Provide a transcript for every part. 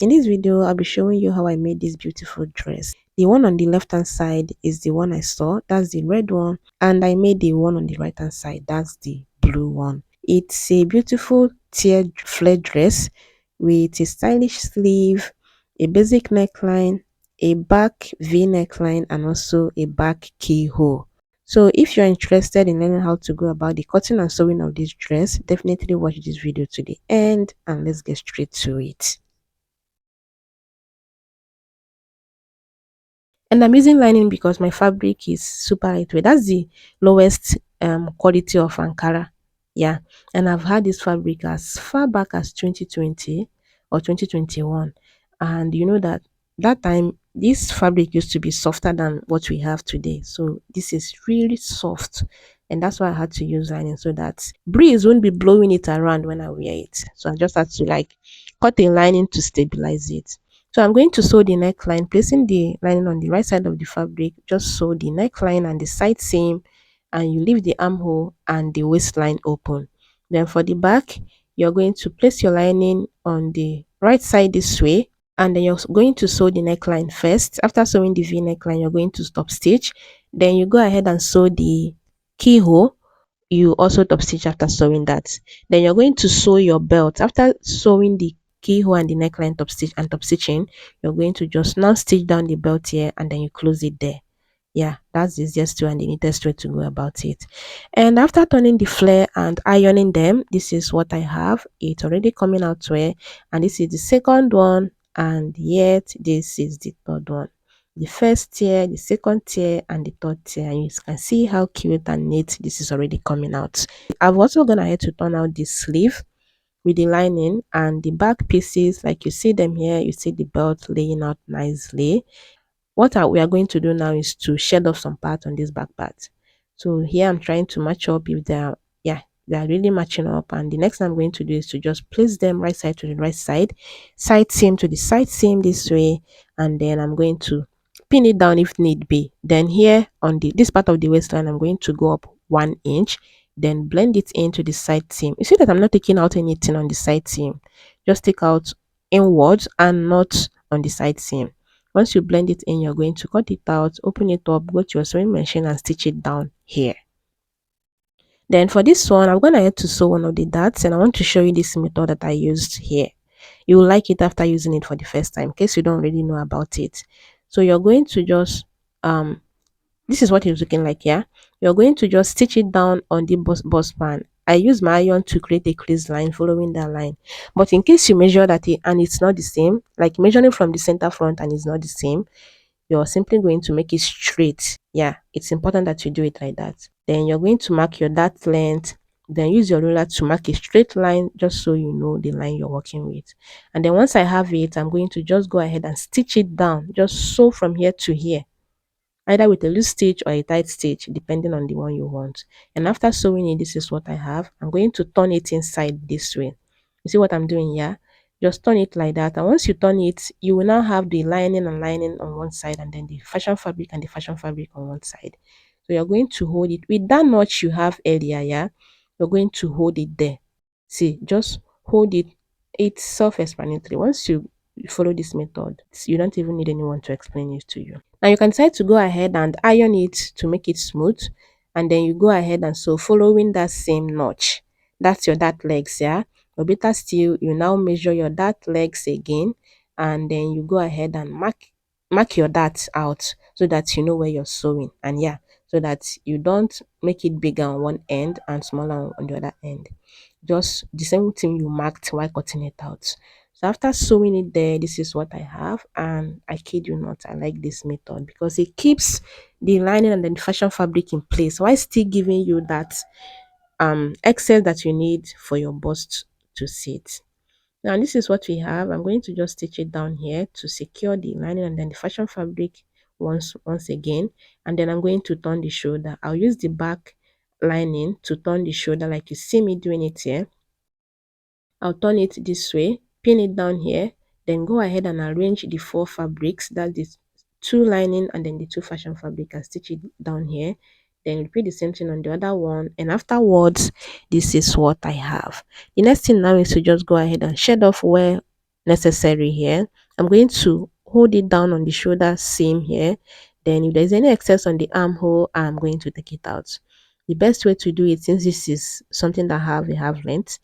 In this video, I'll be showing you how I made this beautiful dress. The one on the left hand side is the one I saw, that's the red one, and I made the one on the right hand side, that's the blue one. It's a beautiful tear flare dress with a stylish sleeve, a basic neckline, a back V neckline, and also a back keyhole. So if you're interested in learning how to go about the cutting and sewing of this dress, definitely watch this video to the end and let's get straight to it. And I'm using lining because my fabric is super lightweight. That's the lowest quality of Ankara. Yeah. And I've had this fabric as far back as 2020 or 2021. And you know that time this fabric used to be softer than what we have today. So this is really soft. And that's why I had to use lining so that breeze won't be blowing it around when I wear it. So I just had to like cut a lining to stabilize it. So I'm going to sew the neckline, placing the lining on the right side of the fabric. Just sew the neckline and the side seam, and you leave the armhole and the waistline open. Then for the back, you're going to place your lining on the right side this way, and then you're going to sew the neckline first. After sewing the V neckline, you're going to stop stitch. Then you go ahead and sew the keyhole. You also top stitch after sewing that. Then you're going to sew your belt. After sewing the keyhole and the neckline top stitch and top stitching, you're going to just now stitch down the belt here and then you close it there. Yeah, that's the easiest way and the neatest way to go about it. And after turning the flare and ironing them, this is what I have. It's already coming out where, and this is the second one, and yet this is the third one. The first tier, the second tier, and the third tier. And you can see how cute and neat this is already coming out. I've also gone ahead to turn out the sleeve with the lining and the back pieces. Like you see them here, you see the belt laying out nicely. We are going to do now is to shed off some part on this back part. So here I'm trying to match up if they are really matching up, and the next thing I'm going to do is to just place them right side to the right side seam to the side seam this way, and then I'm going to pin it down if need be. Then here on this part of the waistline, I'm going to go up 1 inch, then blend it into the side seam. You see that I'm not taking out anything on the side seam, just take out inwards and not on the side seam. Once you blend it in, you're going to cut it out, open it up, go to your sewing machine and stitch it down here. Then for this one, I'm going to head to sew one of the darts, and I want to show you this method that I used here. You will like it after using it for the first time in case you don't really know about it. So you're going to just this is what it's looking like here. You're going to just stitch it down on the bust band. I use my iron to create a crease line following that line. But in case you measure that and it's not the same, like measuring from the center front and it's not the same, you're simply going to make it straight. Yeah, it's important that you do it like that. Then you're going to mark your dart length. Then use your ruler to mark a straight line just so you know the line you're working with. And then once I have it, I'm going to just go ahead and stitch it down. Just sew from here to here, either with a loose stitch or a tight stitch depending on the one you want. And after sewing it, this is what I have. I'm going to turn it inside this way. You see what I'm doing here? Just turn it like that, and once you turn it, you will now have the lining and lining on one side, and then the fashion fabric and the fashion fabric on one side. So you're going to hold it with that notch you have earlier. Yeah, you're going to hold it there. See, just hold it. It's self-explanatory. Once you follow this method, you don't even need anyone to explain it to you. Now you can decide to go ahead and iron it to make it smooth, and then you go ahead and sew following that same notch. That's your dart legs, yeah. Or better still, you now measure your dart legs again, and then you go ahead and mark your darts out so that you know where you're sewing. And yeah, so that you don't make it bigger on one end and smaller on the other end. Just the same thing you marked while cutting it out. So after sewing it there, this is what I have, and I kid you not, I like this method because it keeps the lining and then the fashion fabric in place while still giving you that excess that you need for your bust to sit. Now this is what we have. I'm going to just stitch it down here to secure the lining and then the fashion fabric once again, and then I'm going to turn the shoulder. I'll use the back lining to turn the shoulder like you see me doing it here. I'll turn it this way, pin it down here, then go ahead and arrange the 4 fabrics, that is 2 lining and then the 2 fashion fabric, and stitch it down here. Then repeat the same thing on the other one, and afterwards, this is what I have. The next thing now is to just go ahead and shed off where necessary here. I'm going to hold it down on the shoulder seam here. Then if there's any excess on the armhole, I'm going to take it out. The best way to do it, since this is something that have a half length,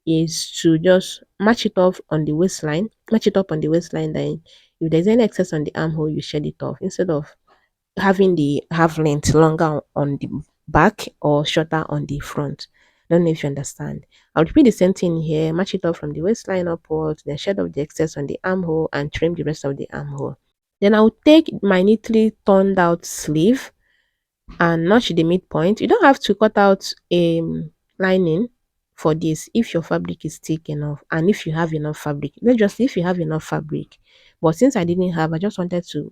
is to just match it off on the waistline, match it up on the waistline. Then if there's any excess on the armhole, you shed it off instead of having the half length longer on the back or shorter on the front. Don't know if you understand. I'll repeat the same thing here, match it up from the waistline upwards, then shed off the excess on the armhole and trim the rest of the armhole. Then I'll take my neatly turned out sleeve and notch the midpoint. You don't have to cut out a lining for this if your fabric is thick enough and if you have enough fabric. Let's just say if you have enough fabric. But since I didn't have, I just wanted to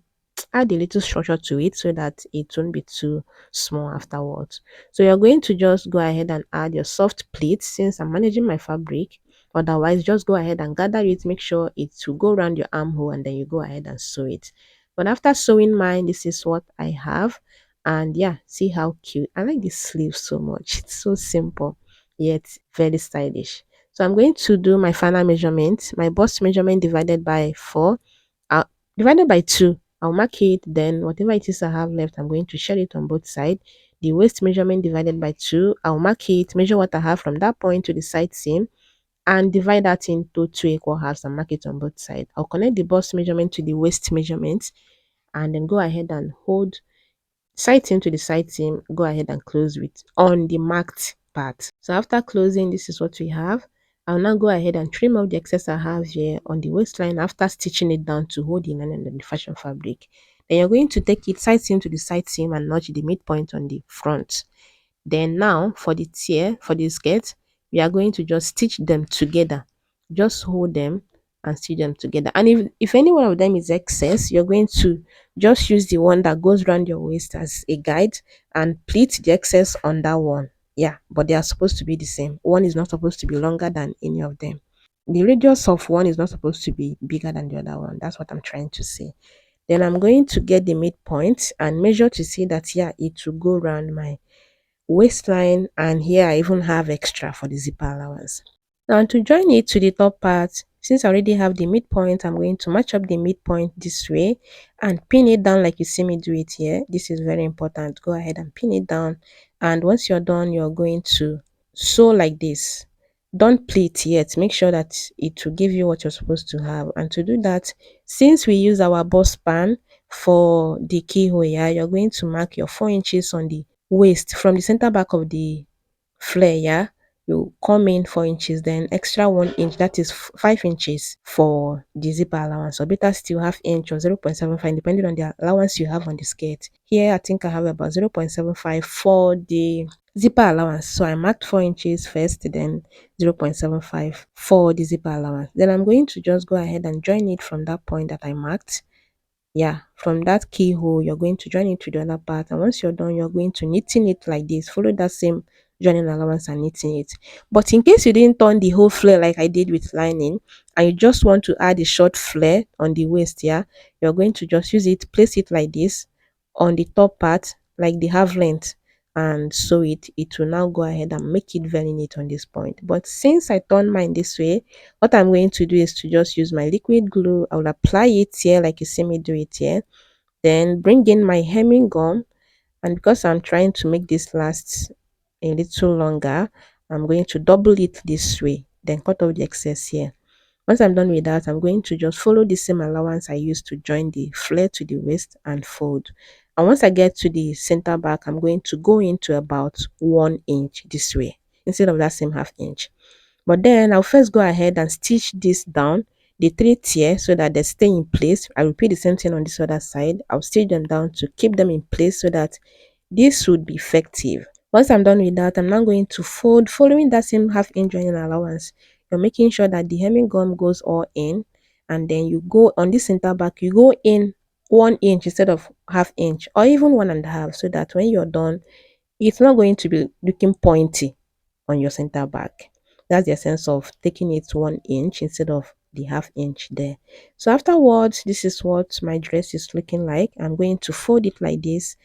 add a little structure to it so that it won't be too small afterwards. So you're going to just go ahead and add your soft pleats since I'm managing my fabric. Otherwise, just go ahead and gather it, make sure it will go around your armhole and then you go ahead and sew it. But after sewing mine, this is what I have. And yeah, see how cute. I like this sleeve so much. It's so simple yet very stylish. So I'm going to do my final measurement, my bust measurement divided by 4, divided by 2. I'll mark it, then whatever it is I have left, I'm going to share it on both sides. The waist measurement divided by 2, I'll mark it, measure what I have from that point to the side seam, and divide that into 2 equal halves and mark it on both sides. I'll connect the bust measurement to the waist measurement and then go ahead and hold side seam to the side seam, go ahead and close with on the marked part. So after closing, this is what we have. I'll now go ahead and trim out the excess I have here on the waistline after stitching it down to hold the line and the fashion fabric. Then you're going to take it side seam to the side seam and notch the midpoint on the front. Then now for the tear, for the skirt, we are going to just stitch them together. Just hold them and stitch them together. And if any one of them is excess, you're going to just use the one that goes around your waist as a guide and pleat the excess on that one. Yeah, but they are supposed to be the same. One is not supposed to be longer than any of them. The radius of one is not supposed to be bigger than the other one. That's what I'm trying to say. Then I'm going to get the midpoint and measure to see that, yeah, it will go around my waistline, and here I even have extra for the zipper allowance. Now to join it to the top part, since I already have the midpoint, I'm going to match up the midpoint this way and pin it down like you see me do it here. This is very important. Go ahead and pin it down, and once you're done, you're going to sew like this. Don't pleat yet, make sure that it will give you what you're supposed to have. And to do that, since we use our bust span for the keyhole here, you're going to mark your 4 inches on the waist from the center back of the flare. Yeah, you come in 4 inches, then extra 1 inch, that is 5 inches for the zipper allowance, or better still half inch or 0.75 depending on the allowance you have on the skirt. Here I think I have about 0.75 for the zipper allowance, so I marked 4 inches first, then 0.75 for the zipper allowance. Then I'm going to just go ahead and join it from that point that I marked. Yeah, from that keyhole you're going to join it to the other part, and once you're done, you're going to knitting it like this. Follow that same joining allowance and knitting it. But in case you didn't turn the whole flare like I did with lining, and you just want to add a short flare on the waist, yeah, you're going to just use it, place it like this on the top part like the half length, and sew it. It will now go ahead and make it very neat on this point. But since I turn mine this way, what I'm going to do is to just use my liquid glue. I will apply it here like you see me do it here, then bring in my hemming gum, and because I'm trying to make this last a little longer, I'm going to double it this way, then cut off the excess here. Once I'm done with that, I'm going to just follow the same allowance I used to join the flare to the waist and fold. And once I get to the center back, I'm going to go into about 1 inch this way instead of that same half inch. But then I'll first go ahead and stitch this down, the 3 tiers, so that they stay in place. I repeat the same thing on this other side. I'll stitch them down to keep them in place so that this would be effective. Once I'm done with that, I'm now going to fold, following that same half inch joining allowance. You're making sure that the hemming gum goes all in, and then you go on this center back, you go in 1 inch instead of half inch, or even 1.5, so that when you're done, it's not going to be looking pointy on your center back. That's the essence of taking it 1 inch instead of the half inch there. So afterwards, this is what my dress is looking like. I'm going to fold it like this,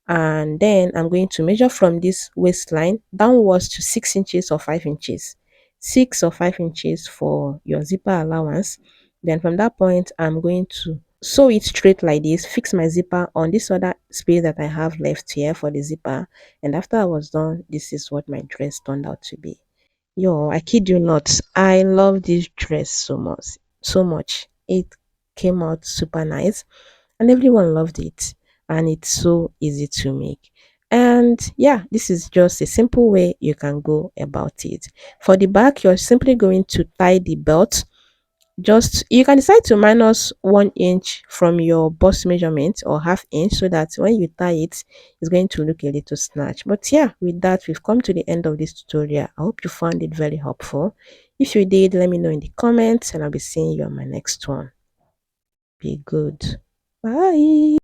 and then I'm going to measure from this waistline downwards to 6 inches or 5 inches. 6 or 5 inches for your zipper allowance, Then from that point, I'm going to sew it straight like this, fix my zipper on this other space that I have left here for the zipper. And after I was done, this is what my dress turned out to be. Yo, I kid you not, I love this dress so much, so much. It came out super nice and everyone loved it, and it's so easy to make. And yeah, this is just a simple way you can go about it. For the back, you're simply going to tie the belt. Just you can decide to minus 1 inch from your bust measurement or half inch, so that when you tie it, it's going to look a little snatch. But yeah, with that, we've come to the end of this tutorial. I hope you found it very helpful. If you did, let me know in the comments, and I'll be seeing you on my next one. Be good. Bye.